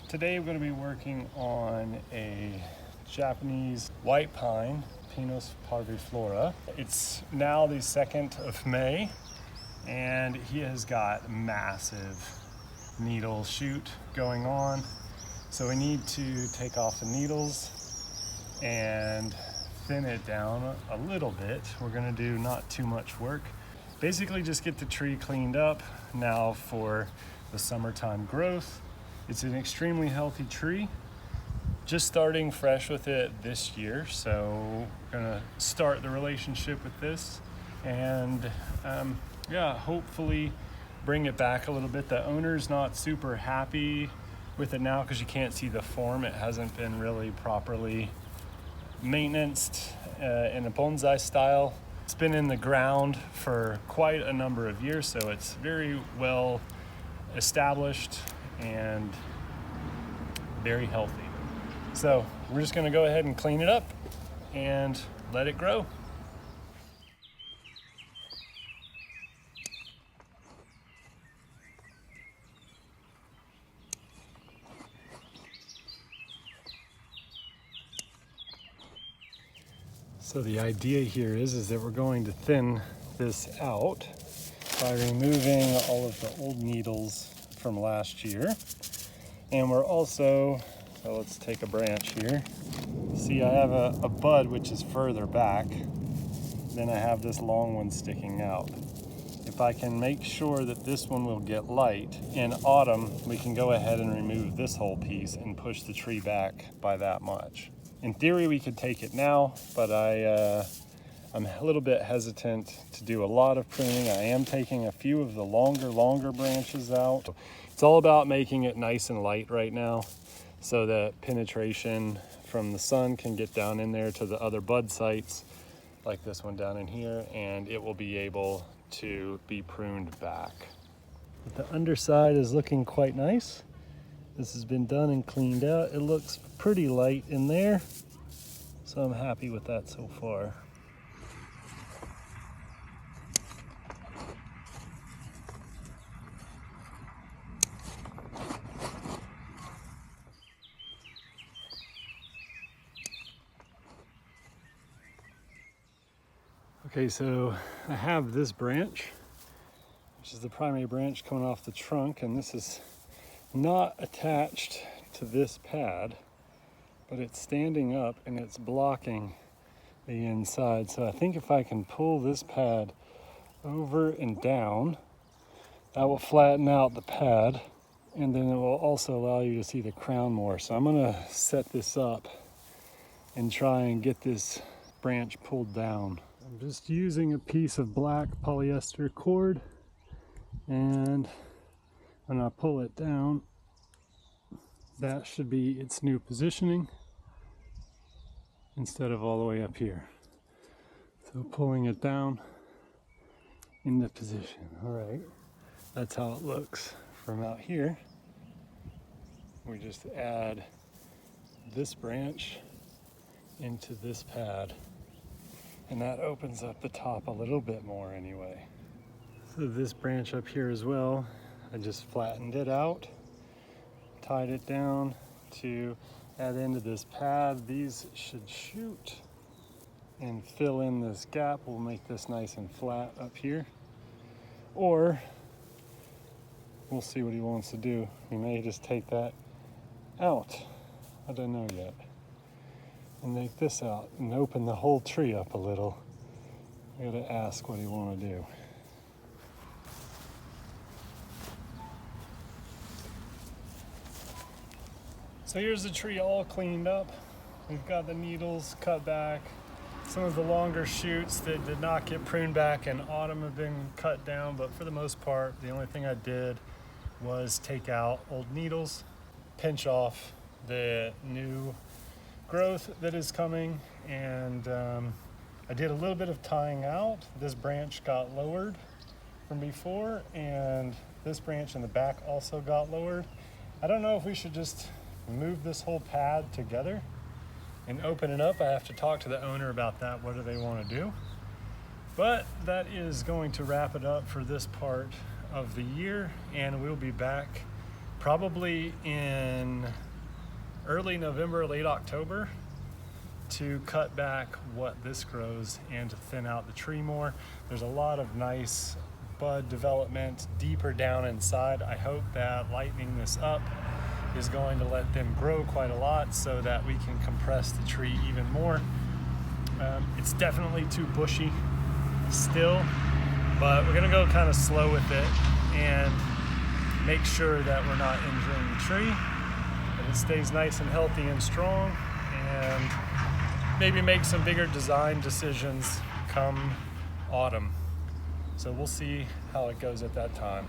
Today we're going to be working on a Japanese white pine, pinus parviflora. It's now the 2nd of May and he has got massive needle shoot going on. So we need to take off the needles and thin it down a little bit. We're going to do not too much work. Basically just get the tree cleaned up now for the summertime growth. It's an extremely healthy tree. Just starting fresh with it this year, so we're gonna start the relationship with this and hopefully bring it back a little bit. The owner's not super happy with it now because you can't see the form. It hasn't been really properly maintained in a bonsai style. It's been in the ground for quite a number of years, so it's very well established and very healthy. So we're just gonna go ahead and clean it up and let it grow. So the idea here is that we're going to thin this out by removing all of the old needles from last year. And we're also, so let's take a branch here. See, I have a bud which is further back. Then I have this long one sticking out. If I can make sure that this one will get light, in autumn we can go ahead and remove this whole piece and push the tree back by that much. In theory we could take it now, but I'm a little bit hesitant to do a lot of pruning. I am taking a few of the longer branches out. It's all about making it nice and light right now so that penetration from the sun can get down in there to the other bud sites, like this one down in here, and it will be able to be pruned back. But the underside is looking quite nice. This has been done and cleaned out. It looks pretty light in there, so I'm happy with that so far. Okay, so I have this branch, which is the primary branch coming off the trunk, and this is not attached to this pad, but it's standing up and it's blocking the inside. So I think if I can pull this pad over and down, that will flatten out the pad, and then it will also allow you to see the crown more. So I'm gonna set this up and try and get this branch pulled down. I'm just using a piece of black polyester cord, and when I pull it down, that should be its new positioning instead of all the way up here. So pulling it down into position. All right, that's how it looks from out here. We just add this branch into this pad, and that opens up the top a little bit more anyway. So this branch up here as well, I just flattened it out, tied it down to add into this pad. These should shoot and fill in this gap. We'll make this nice and flat up here. Or we'll see what he wants to do. He may just take that out. I don't know yet. And make this out and open the whole tree up a little. I gotta ask what he want to do. So here's the tree all cleaned up. We've got the needles cut back. Some of the longer shoots that did not get pruned back in autumn have been cut down, but for the most part, the only thing I did was take out old needles, pinch off the new growth that is coming, and I did a little bit of tying out. This branch got lowered from before, and this branch in the back also got lowered. I don't know if we should just move this whole pad together and open it up. I have to talk to the owner about that. What do they want to do? But that is going to wrap it up for this part of the year, and we'll be back probably in early November, late October, to cut back what this grows and to thin out the tree more. There's a lot of nice bud development deeper down inside. I hope that lightening this up is going to let them grow quite a lot so that we can compress the tree even more. It's definitely too bushy still, but we're gonna go kind of slow with it and make sure that we're not injuring the tree, that it stays nice and healthy and strong, and maybe make some bigger design decisions come autumn. So we'll see how it goes at that time.